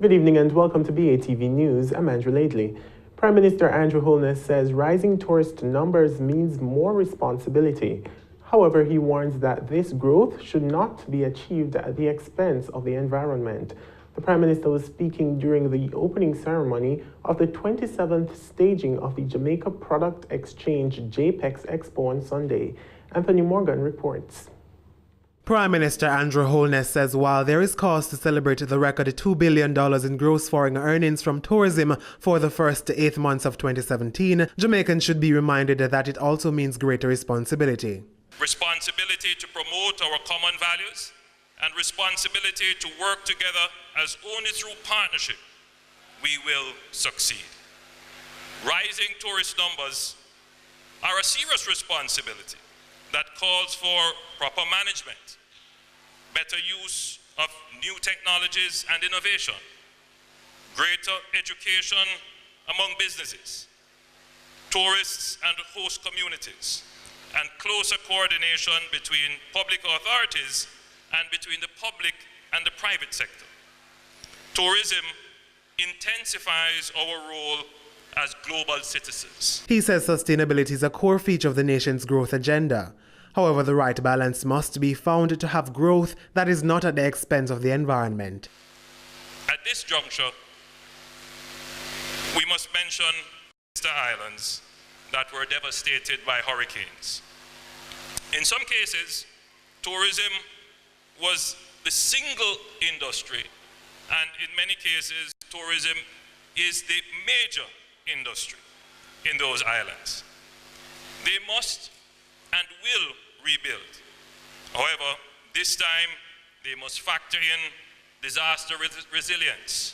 Good evening and welcome to BATV News. I'm Andrew Laidley. Prime Minister Andrew Holness says rising tourist numbers means more responsibility. However, he warns that this growth should not be achieved at the expense of the environment. The Prime Minister was speaking during the opening ceremony of the 27th staging of the Jamaica Product Exchange JPEX Expo on Sunday. Anthony Morgan reports. Prime Minister Andrew Holness says while there is cause to celebrate the record $2 billion in gross foreign earnings from tourism for the first 8 months of 2017, Jamaicans should be reminded that it also means greater responsibility. Responsibility to promote our common values and responsibility to work together, as only through partnership we will succeed. Rising tourist numbers are a serious responsibility that calls for proper management, better use of new technologies and innovation, greater education among businesses, tourists and host communities, and closer coordination between public authorities and between the public and the private sector. Tourism intensifies our role as global citizens. He says sustainability is a core feature of the nation's growth agenda. However, the right balance must be found to have growth that is not at the expense of the environment. At this juncture, we must mention the islands that were devastated by hurricanes. In some cases, tourism was the single industry, and in many cases, tourism is the major industry in those islands. They must and will rebuild. However, this time they must factor in disaster resilience,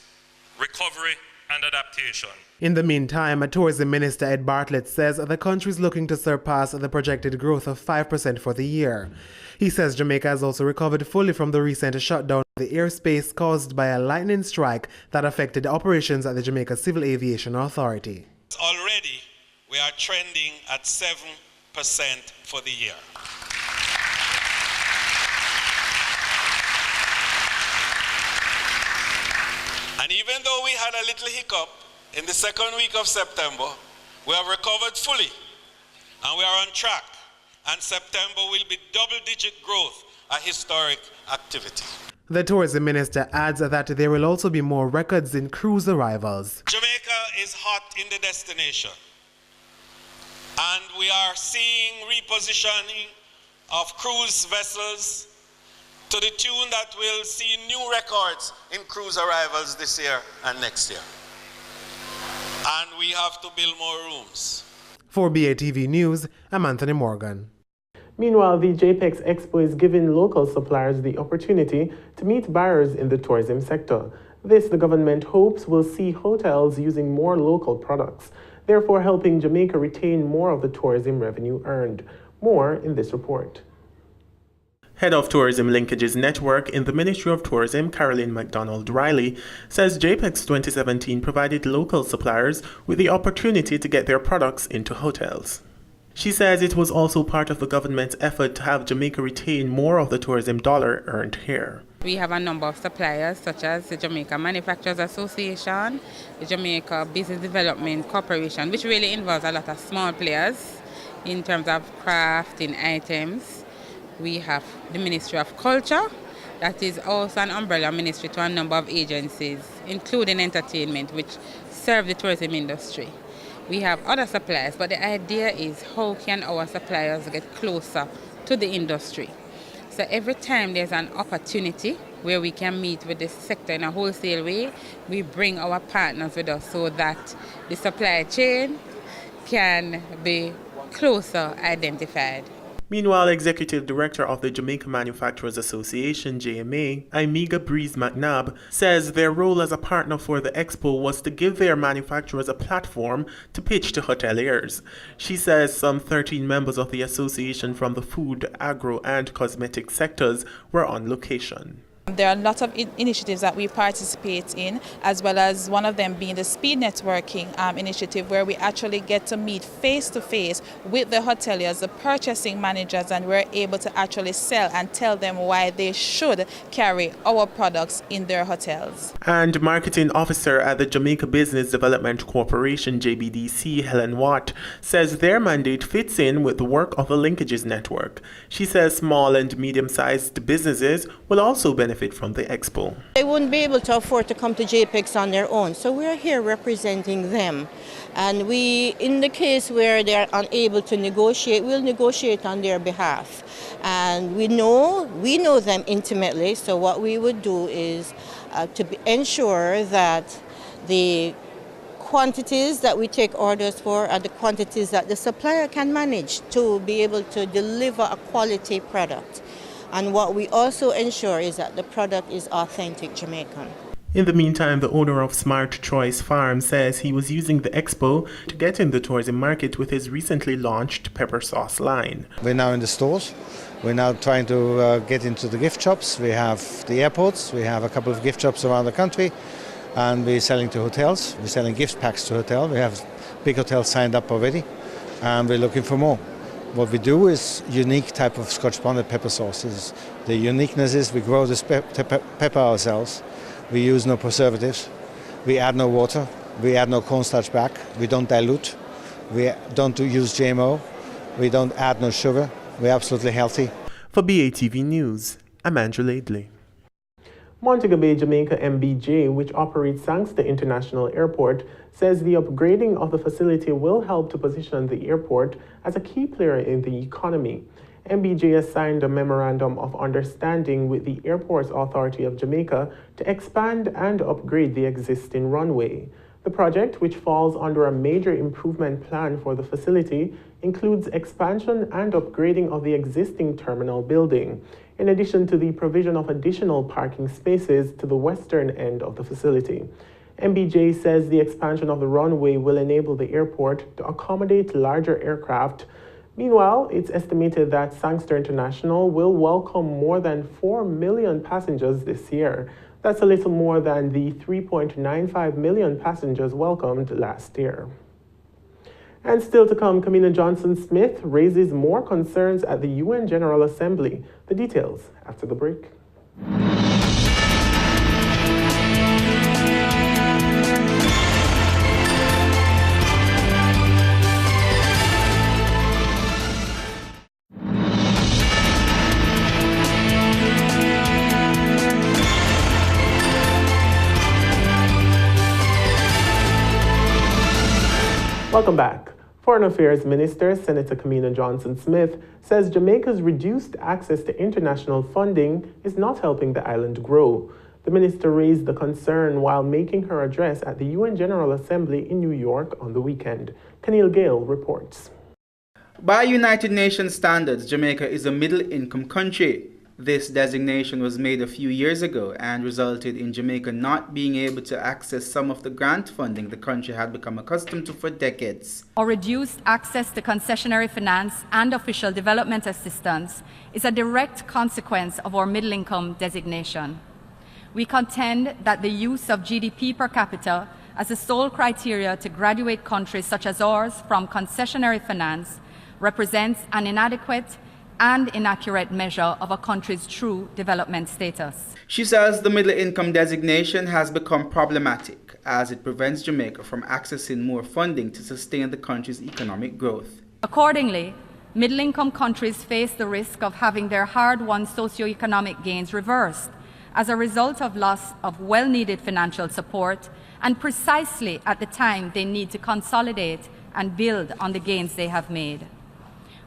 recovery, and adaptation. In the meantime, Tourism Minister Ed Bartlett says the country is looking to surpass the projected growth of 5% for the year. He says Jamaica has also recovered fully from the recent shutdown of the airspace caused by a lightning strike that affected operations at the Jamaica Civil Aviation Authority. Already, we are trending at 7% for the year. And even though we had a little hiccup in the second week of September, we have recovered fully and we are on track. And September will be double-digit growth, a historic activity. The tourism minister adds that there will also be more records in cruise arrivals. Jamaica is hot in the destination, and we are seeing repositioning of cruise vessels to the tune that will see new records in cruise arrivals this year and next year. And we have to build more rooms. For BATV News, I'm Anthony Morgan. Meanwhile, the JPEX Expo is giving local suppliers the opportunity to meet buyers in the tourism sector. This, the government hopes, will see hotels using more local products, therefore helping Jamaica retain more of the tourism revenue earned. More in this report. Head of Tourism Linkages Network in the Ministry of Tourism, Caroline MacDonald-Riley, says JPEX 2017 provided local suppliers with the opportunity to get their products into hotels. She says it was also part of the government's effort to have Jamaica retain more of the tourism dollar earned here. We have a number of suppliers such as the Jamaica Manufacturers Association, the Jamaica Business Development Corporation, which really involves a lot of small players in terms of crafting items. We have the Ministry of Culture, that is also an umbrella ministry to a number of agencies, including entertainment, which serve the tourism industry. We have other suppliers, but the idea is how can our suppliers get closer to the industry. So every time there's an opportunity where we can meet with the sector in a wholesale way, we bring our partners with us so that the supply chain can be closer identified. Meanwhile, Executive Director of the Jamaica Manufacturers Association, JMA, Imiga Breeze McNabb, says their role as a partner for the expo was to give their manufacturers a platform to pitch to hoteliers. She says some 13 members of the association from the food, agro, and cosmetic sectors were on location. There are a lot of initiatives that we participate in, as well as one of them being the speed networking initiative, where we actually get to meet face-to-face with the hoteliers, the purchasing managers, and we're able to actually sell and tell them why they should carry our products in their hotels. And marketing officer at the Jamaica Business Development Corporation, JBDC, Helen Watt, says their mandate fits in with the work of the Linkages Network. She says small and medium-sized businesses will also benefit from the expo. They wouldn't be able to afford to come to JPEX on their own, so we're here representing them. And we, in the case where they're unable to negotiate, we'll negotiate on their behalf. And we know them intimately, so what we would do is ensure that the quantities that we take orders for are the quantities that the supplier can manage to be able to deliver a quality product. And what we also ensure is that the product is authentic Jamaican. In the meantime, the owner of Smart Choice Farm says he was using the expo to get in the tourism market with his recently launched pepper sauce line. We're now in the stores. We're now trying to get into the gift shops. We have the airports. We have a couple of gift shops around the country. And we're selling to hotels. We're selling gift packs to hotels. We have big hotels signed up already. And we're looking for more. What we do is unique type of Scotch bonnet pepper sauces. The uniqueness is we grow this pepper ourselves. We use no preservatives. We add no water. We add no cornstarch back. We don't dilute. We don't use GMO. We don't add no sugar. We're absolutely healthy. For BATV News, I'm Andrew Laidley. Montego Bay, Jamaica MBJ, which operates Sangster International Airport, says the upgrading of the facility will help to position the airport as a key player in the economy. MBJ has signed a memorandum of understanding with the Airports Authority of Jamaica to expand and upgrade the existing runway. The project, which falls under a major improvement plan for the facility, includes expansion and upgrading of the existing terminal building, in addition to the provision of additional parking spaces to the western end of the facility. MBJ says the expansion of the runway will enable the airport to accommodate larger aircraft. Meanwhile, it's estimated that Sangster International will welcome more than 4 million passengers this year. That's a little more than the 3.95 million passengers welcomed last year. And still to come, Kamina Johnson-Smith raises more concerns at the UN General Assembly. The details after the break. Welcome back. Foreign Affairs Minister Senator Kamina Johnson-Smith says Jamaica's reduced access to international funding is not helping the island grow. The minister raised the concern while making her address at the UN General Assembly in New York on the weekend. Keneal Gale reports. By United Nations standards, Jamaica is a middle-income country. This designation was made a few years ago and resulted in Jamaica not being able to access some of the grant funding the country had become accustomed to for decades. Our reduced access to concessionary finance and official development assistance is a direct consequence of our middle-income designation. We contend that the use of GDP per capita as the sole criteria to graduate countries such as ours from concessionary finance represents an inadequate and inaccurate measure of a country's true development status. She says the middle-income designation has become problematic as it prevents Jamaica from accessing more funding to sustain the country's economic growth. Accordingly, middle-income countries face the risk of having their hard-won socioeconomic gains reversed as a result of loss of well-needed financial support and precisely at the time they need to consolidate and build on the gains they have made.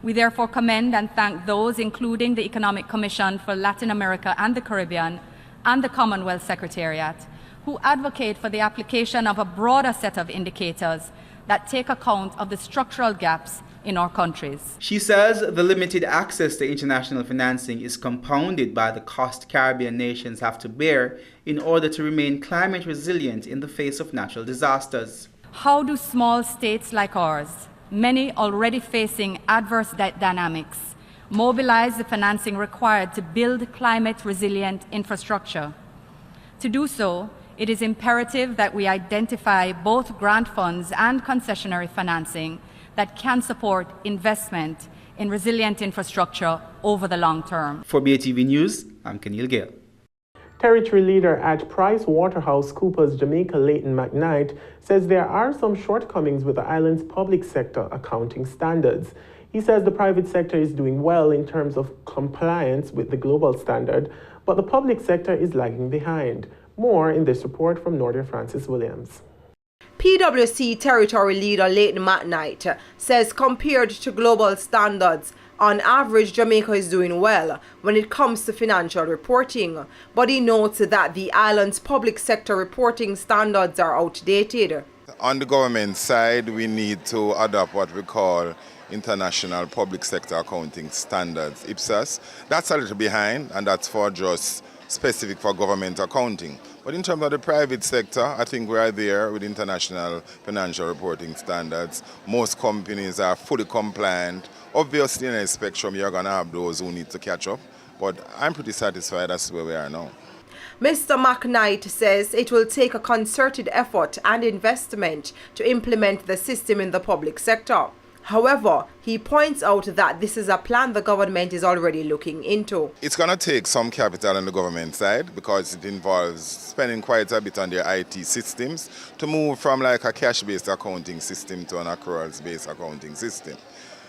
We therefore commend and thank those, including the Economic Commission for Latin America and the Caribbean and the Commonwealth Secretariat, who advocate for the application of a broader set of indicators that take account of the structural gaps in our countries. She says the limited access to international financing is compounded by the cost Caribbean nations have to bear in order to remain climate resilient in the face of natural disasters. How do small states like ours, many already facing adverse dynamics, mobilize the financing required to build climate-resilient infrastructure. To do so, it is imperative that we identify both grant funds and concessionary financing that can support investment in resilient infrastructure over the long term. For BATV News, I'm Keneal Gale. Territory leader at PricewaterhouseCoopers Jamaica, Leighton McKnight, says there are some shortcomings with the island's public sector accounting standards. He says the private sector is doing well in terms of compliance with the global standard, but the public sector is lagging behind. More in this report from Nordia Francis Williams. PwC Territory Leader Leighton McKnight says compared to global standards, on average, Jamaica is doing well when it comes to financial reporting, but he notes that the island's public sector reporting standards are outdated. On the government side, we need to adopt what we call International Public Sector Accounting Standards, IPSAS. That's a little behind, and that's for just specific for government accounting. But in terms of the private sector, I think we are there with international financial reporting standards. Most companies are fully compliant. Obviously, in a spectrum, you're going to have those who need to catch up, but I'm pretty satisfied that's where we are now. Mr. McKnight says it will take a concerted effort and investment to implement the system in the public sector. However, he points out that this is a plan the government is already looking into. It's going to take some capital on the government side because it involves spending quite a bit on their IT systems to move from like a cash-based accounting system to an accruals-based accounting system.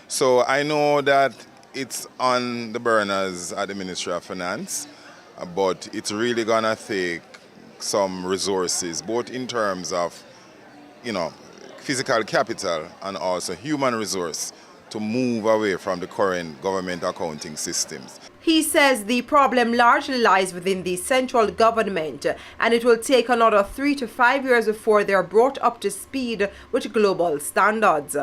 So I know that it's on the burners at the Ministry of Finance, but it's really going to take some resources, both in terms of, physical capital and also human resource to move away from the current government accounting systems. He says the problem largely lies within the central government and it will take another 3 to 5 years before they are brought up to speed with global standards.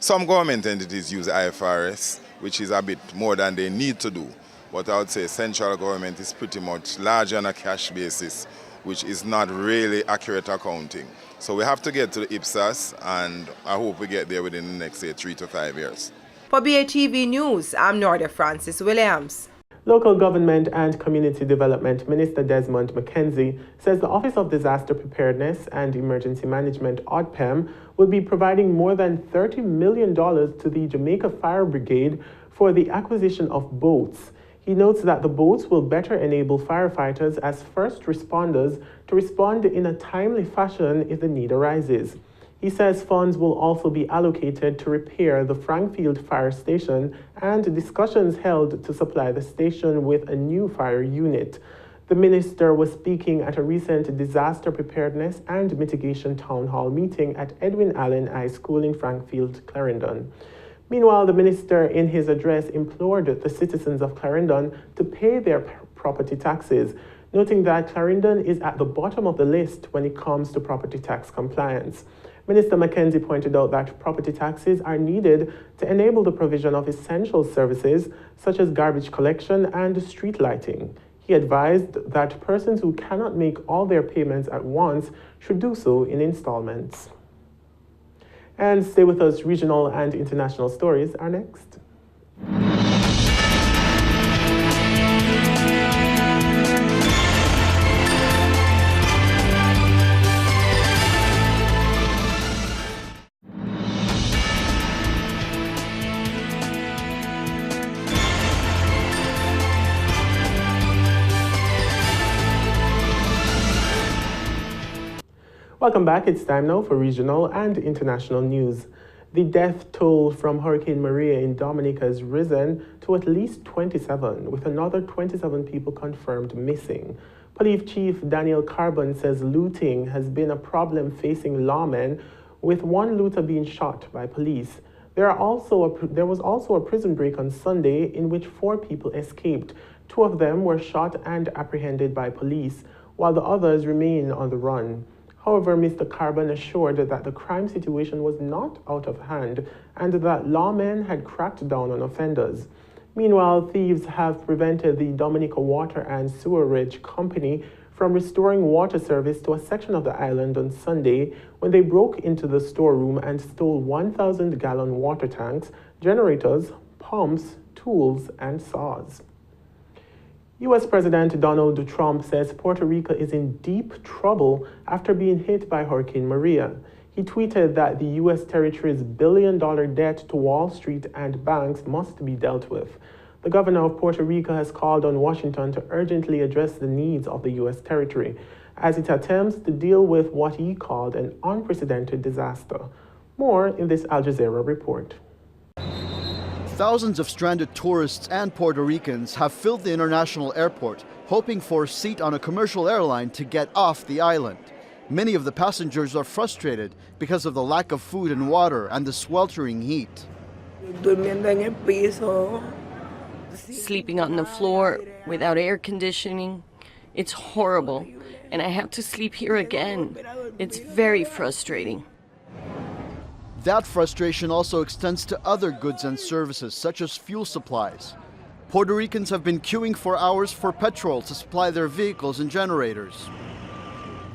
Some government entities use IFRS, which is a bit more than they need to do. But I would say central government is pretty much large on a cash basis, which is not really accurate accounting. So we have to get to the IPSAS, and I hope we get there within the next, 3 to 5 years. For BATV News, I'm Nordia Francis Williams. Local Government and Community Development Minister Desmond McKenzie says the Office of Disaster Preparedness and Emergency Management, ODPEM, will be providing more than $30 million to the Jamaica Fire Brigade for the acquisition of boats. He notes that the boats will better enable firefighters as first responders to respond in a timely fashion if the need arises. He says funds will also be allocated to repair the Frankfield Fire Station and discussions held to supply the station with a new fire unit. The minister was speaking at a recent disaster preparedness and mitigation town hall meeting at Edwin Allen High School in Frankfield, Clarendon. Meanwhile, the minister in his address implored the citizens of Clarendon to pay their property taxes, noting that Clarendon is at the bottom of the list when it comes to property tax compliance. Minister McKenzie pointed out that property taxes are needed to enable the provision of essential services such as garbage collection and street lighting. He advised that persons who cannot make all their payments at once should do so in installments. And stay with us, regional and international stories are next. Welcome back. It's time now for regional and international news. The death toll from Hurricane Maria in Dominica has risen to at least 27, with another 27 people confirmed missing. Police Chief Daniel Carbon says looting has been a problem facing lawmen, with one looter being shot by police. There was also a prison break on Sunday in which 4 people escaped. 2 of them were shot and apprehended by police, while the others remain on the run. However, Mr. Carbon assured that the crime situation was not out of hand and that lawmen had cracked down on offenders. Meanwhile, thieves have prevented the Dominica Water and Sewerage Company from restoring water service to a section of the island on Sunday when they broke into the storeroom and stole 1,000-gallon water tanks, generators, pumps, tools and saws. U.S. President Donald Trump says Puerto Rico is in deep trouble after being hit by Hurricane Maria. He tweeted that the U.S. territory's billion-dollar debt to Wall Street and banks must be dealt with. The governor of Puerto Rico has called on Washington to urgently address the needs of the U.S. territory as it attempts to deal with what he called an unprecedented disaster. More in this Al Jazeera report. Thousands of stranded tourists and Puerto Ricans have filled the international airport, hoping for a seat on a commercial airline to get off the island. Many of the passengers are frustrated because of the lack of food and water and the sweltering heat. Sleeping on the floor without air conditioning, it's horrible, and I have to sleep here again. It's very frustrating. That frustration also extends to other goods and services, such as fuel supplies. Puerto Ricans have been queuing for hours for petrol to supply their vehicles and generators.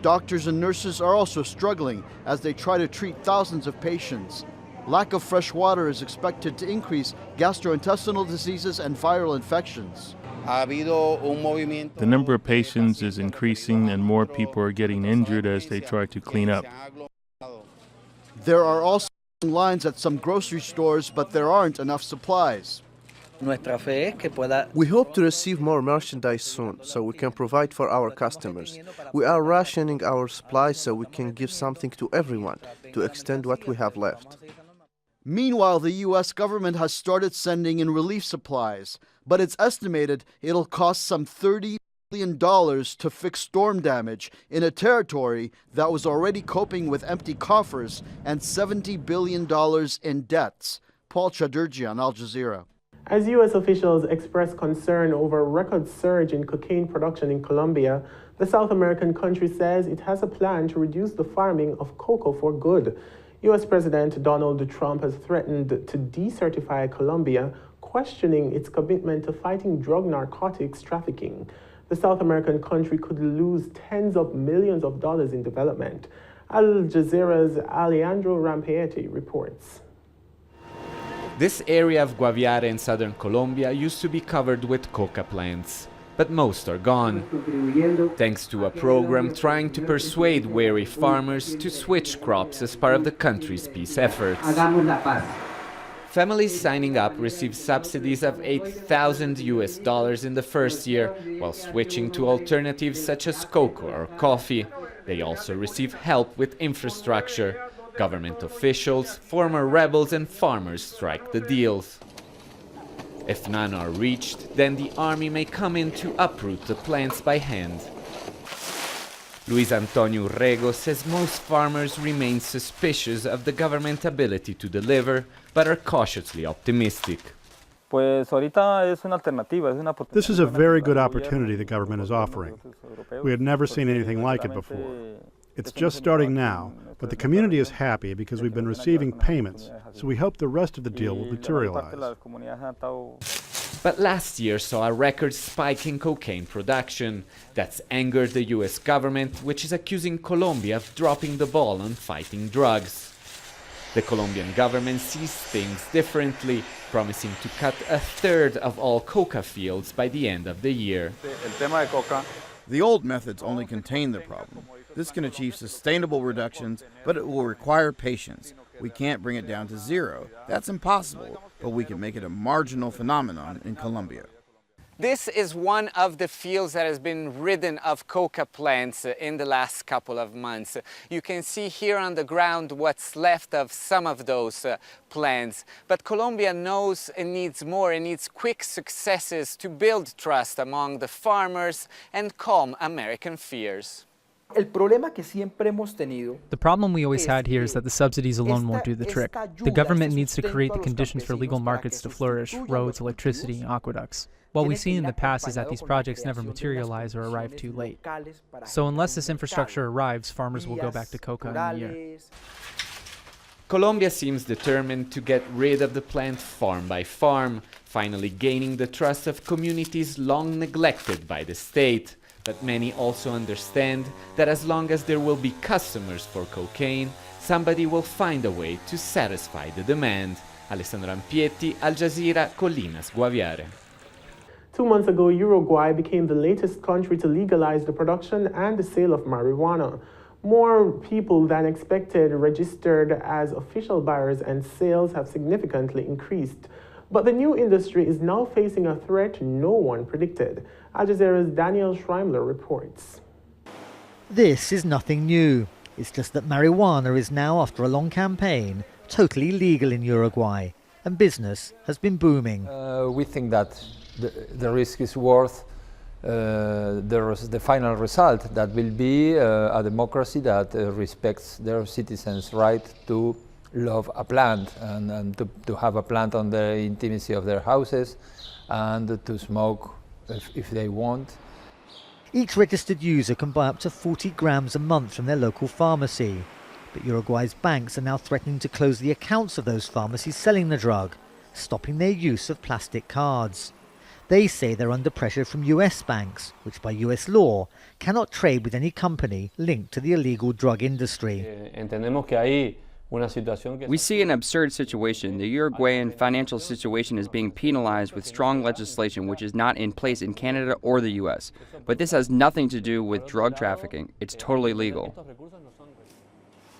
Doctors and nurses are also struggling as they try to treat thousands of patients. Lack of fresh water is expected to increase gastrointestinal diseases and viral infections. The number of patients is increasing and more people are getting injured as they try to clean up. There are also lines at some grocery stores, but there aren't enough supplies. We hope to receive more merchandise soon, so we can provide for our customers. We are rationing our supplies so we can give something to everyone to extend what we have left. Meanwhile, the U.S. government has started sending in relief supplies, but it's estimated it'll cost some $30 billion to fix storm damage in a territory that was already coping with empty coffers and $70 billion in debts. Paul Chadurjian, Al Jazeera. As U.S. officials express concern over a record surge in cocaine production in Colombia, the South American country says it has a plan to reduce the farming of cocoa for good. U.S. President Donald Trump has threatened to decertify Colombia, questioning its commitment to fighting drug narcotics trafficking. The South American country could lose tens of millions of dollars in development. Al Jazeera's Alejandro Rampietti reports. This area of Guaviare in southern Colombia used to be covered with coca plants, but most are gone, thanks to a program trying to persuade wary farmers to switch crops as part of the country's peace efforts. Families signing up receive subsidies of $8,000 in the first year, while switching to alternatives such as cocoa or coffee. They also receive help with infrastructure. Government officials, former rebels and farmers strike the deals. If none are reached, then the army may come in to uproot the plants by hand. Luis Antonio Rego says most farmers remain suspicious of the government's ability to deliver, but are cautiously optimistic. This is a very good opportunity the government is offering. We had never seen anything like it before. It's just starting now, but the community is happy because we've been receiving payments, so we hope the rest of the deal will materialize. But last year saw a record spike in cocaine production. That's angered the US government, which is accusing Colombia of dropping the ball on fighting drugs. The Colombian government sees things differently, promising to cut a third of all coca fields by the end of the year. The old methods only contain the problem. This can achieve sustainable reductions, but it will require patience. We can't bring it down to zero. That's impossible, but we can make it a marginal phenomenon in Colombia. This is one of the fields that has been ridden of coca plants in the last couple of months. You can see here on the ground what's left of some of those plants. But Colombia knows it needs more, it needs quick successes to build trust among the farmers and calm American fears. The problem we always had here is that the subsidies alone won't do the trick. The government needs to create the conditions for legal markets to flourish, roads, electricity, aqueducts. What we've seen in the past is that these projects never materialize or arrive too late. So unless this infrastructure arrives, farmers will go back to coca in a year. Colombia seems determined to get rid of the plant farm by farm, finally gaining the trust of communities long neglected by the state. But many also understand that as long as there will be customers for cocaine, somebody will find a way to satisfy the demand. Alessandro Ampietti, Al Jazeera, Colinas, Guaviare. 2 months ago, Uruguay became the latest country to legalize the production and the sale of marijuana. More people than expected registered as official buyers, and sales have significantly increased. But the new industry is now facing a threat no one predicted. Al Jazeera's Daniel Schreimler reports. This is nothing new. It's just that marijuana is now, after a long campaign, totally legal in Uruguay, and business has been booming. We think that the risk is worth the final result, that will be a democracy that respects their citizens' right to love a plant and to have a plant on the intimacy of their houses and to smoke if they want. Each registered user can buy up to 40 grams a month from their local pharmacy. But Uruguay's banks are now threatening to close the accounts of those pharmacies selling the drug, stopping their use of plastic cards. They say they're under pressure from US banks, which by US law cannot trade with any company linked to the illegal drug industry. We see an absurd situation. The Uruguayan financial situation is being penalized with strong legislation which is not in place in Canada or the US. But this has nothing to do with drug trafficking. It's totally legal.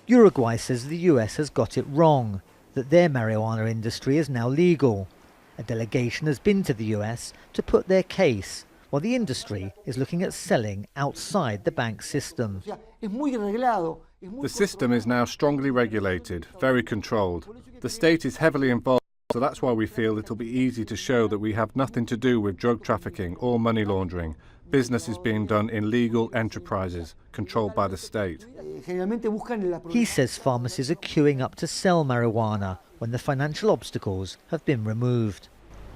Uruguay says the US has got it wrong, that their marijuana industry is now legal. A delegation has been to the US to put their case, while the industry is looking at selling outside the bank system. The system is now strongly regulated, very controlled. The state is heavily involved, so that's why we feel it'll be easy to show that we have nothing to do with drug trafficking or money laundering. Business is being done in legal enterprises, controlled by the state. He says pharmacies are queuing up to sell marijuana when the financial obstacles have been removed.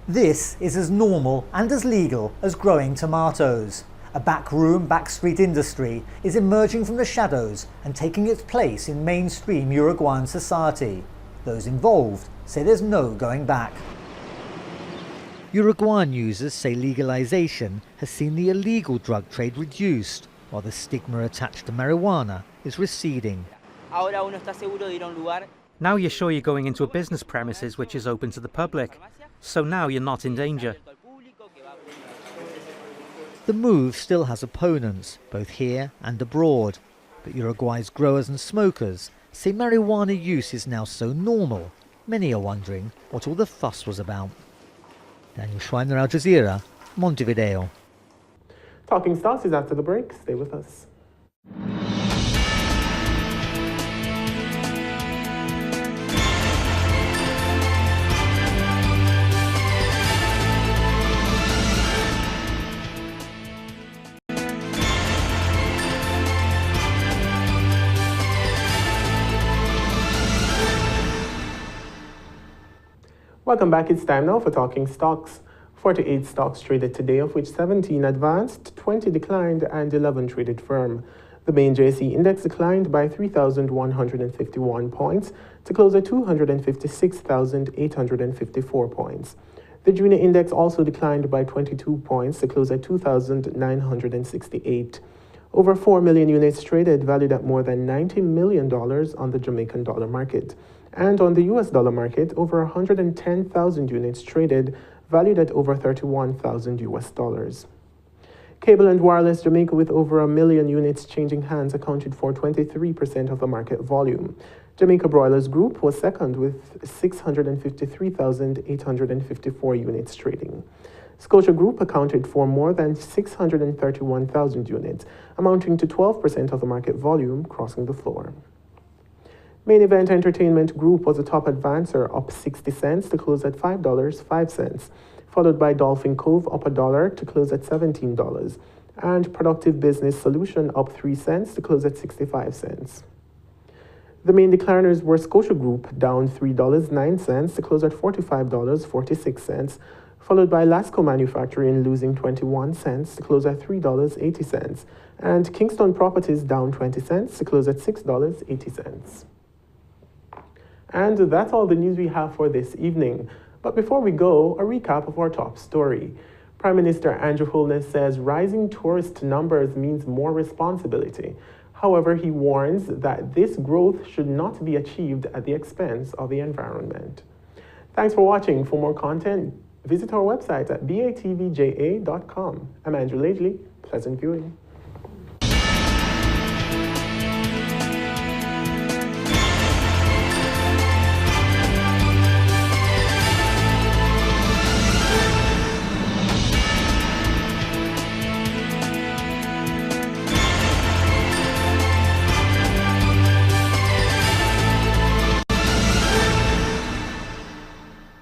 This is as normal and as legal as growing tomatoes. A backroom, backstreet industry is emerging from the shadows and taking its place in mainstream Uruguayan society. Those involved say there's no going back. Uruguayan users say legalization has seen the illegal drug trade reduced, while the stigma attached to marijuana is receding. Now you're sure you're going into a business premises which is open to the public, so now you're not in danger. The move still has opponents, both here and abroad, but Uruguay's growers and smokers say marijuana use is now so normal, many are wondering what all the fuss was about. Daniel Schreiner, Al Jazeera, Montevideo. Talking Stocks is after the break. Stay with us. Welcome back. It's time now for Talking Stocks. 48 stocks traded today, of which 17 advanced, 20 declined, and 11 traded firm. The main JSE index declined by 3,151 points to close at 256,854 points. The junior index also declined by 22 points to close at 2,968. Over 4 million units traded, valued at more than $90 million on the Jamaican dollar market. And on the US dollar market, over 110,000 units traded, valued at over 31,000 US dollars. Cable and Wireless Jamaica, with over 1 million units changing hands, accounted for 23% of the market volume. Jamaica Broilers Group was second with 653,854 units trading. Scotia Group accounted for more than 631,000 units, amounting to 12% of the market volume, crossing the floor. Main Event Entertainment Group was the top advancer, up 60 cents to close at $5.05, followed by Dolphin Cove up $1 to close at $17, and Productive Business Solution up 3 cents to close at 65 cents. The main decliners were Scotia Group, down $3.09 to close at $45.46, followed by Lasco Manufacturing losing 21 cents to close at $3.80, and Kingston Properties down 20 cents to close at $6.80. And that's all the news we have for this evening. But before we go, a recap of our top story. Prime Minister Andrew Holness says rising tourist numbers means more responsibility. However, he warns that this growth should not be achieved at the expense of the environment. Thanks for watching. For more content, visit our website at batvja.com. I'm Andrew Laidley. Pleasant viewing.